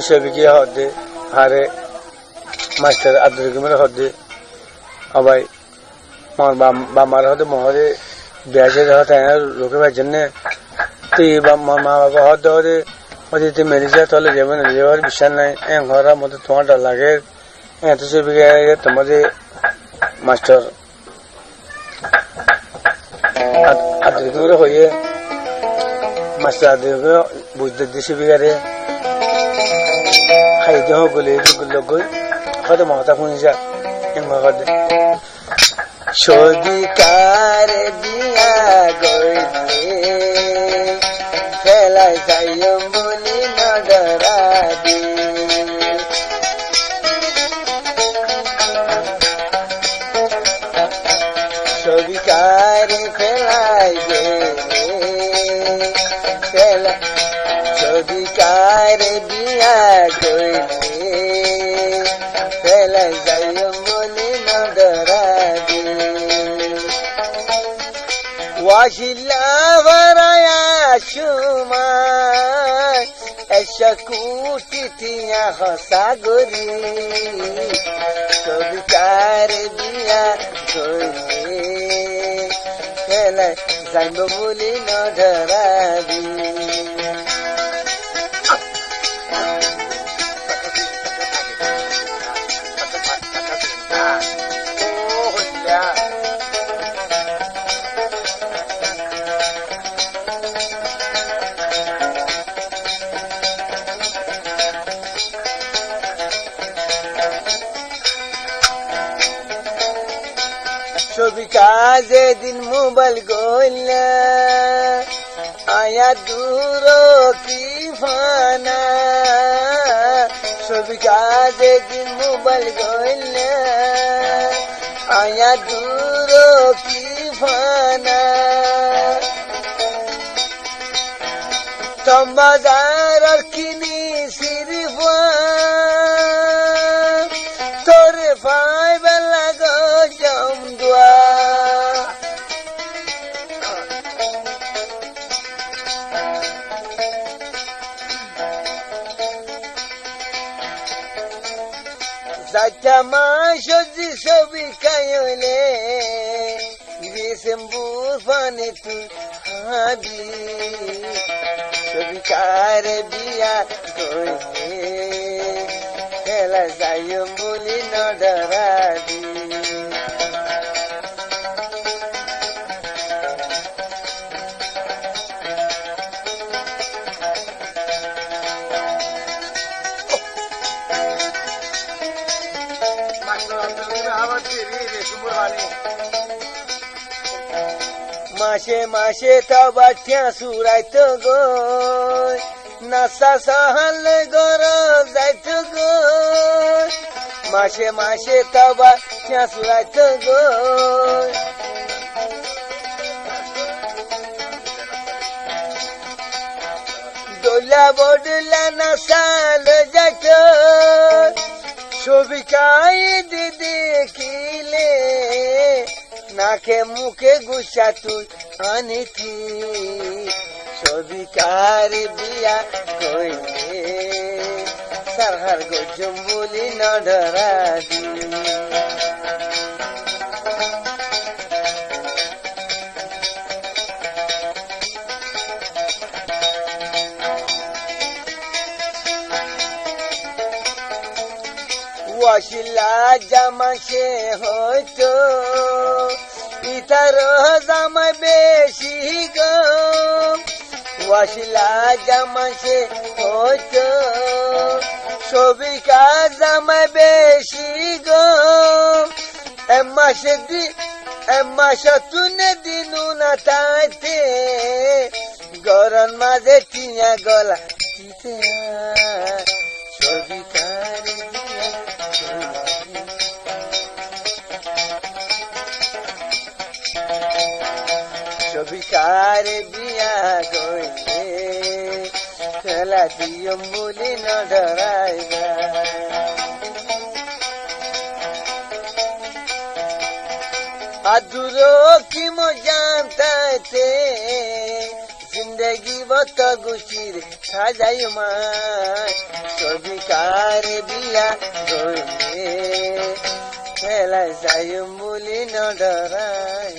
সেবিকে হদে হারে মাস্টার আব্দুল রহিমের হদে সবাই বামার হদে মহরে বেঁচে যাওয়া তাই লোকে পাইছেন না তুই মা বাবা হদে হদে হদে তুই মেরে যা তাহলে যাবে না যাওয়ার বিশ্বাস নাই হরার মধ্যে তোমার ডর লাগে এত সেবিকে তোমাদের মাস্টার আব্দুল রহিমের হয়ে মাস্টার আব্দুল রহিমের বুঝতে দিছে বিগারে খাইতে হোক গলে লোক গই হয়তো মহতা শুনিছা হদে সদিকার বিয়া গইলে ফেলাই যাই বলি নডরাবি সদিকার ফেলাই গেলে ফেলা সদিকার বিয়া গইলে ফেলাই যাই বলি নডরাবি ওয়াশিল্লা ভরায়া সুমায় এসা কুটিয়া হসাগরি সবিকার বিয়া গইলে ফেলাই যাইব বলি নডরাবি সবিকা যেদিন মোবাইল গইলা আয়া দূর কি ফানা সবিকা যেদিন মোবাইল গইলা আয়া দূর কি ফানা তম্বাজার কিনি সিরিফা তোরে ফাই বেলা গো জমদুয়া সাচ্চা মা সজি সবই খাইলে ডিসেম্বর ফানে তুই হাবি সবিকার বিয়া গইলে খেলা যাই বলি নডরাবি মাসে মাসে তবা ঠ্যা সুরাইত গো নাসা সাহাল গর যাইত গো মাসে মাসে তবা ঠ্যা সুরাইত গো দোলা বডলা নাসাল যাইত সবিকাই দেখিলে নাকে মুখে গুসা তুই আনিথি সবিকার বিয়া কইলে সারহার গজম বলি নডরাবি ওয়াশিলা জামাশে হয়তো ইতার জামা বেশি গো ওয়াশিলা জামাশে হয়তো সবিকা জামা বেশি গো এমাসে তুনে দিনু না তাইতে গরম মাঝে টিয়া গলা দিতে সবিকার সবিকার বিয়া গইলে খেলা দিয়ম বলি নডরাইবা আদুরো কি মজানতাইতে জিন্দগি বত গুছির সাজাই মাই ছবি কার বিয়া গলে খেলা যাই বলি নডরাই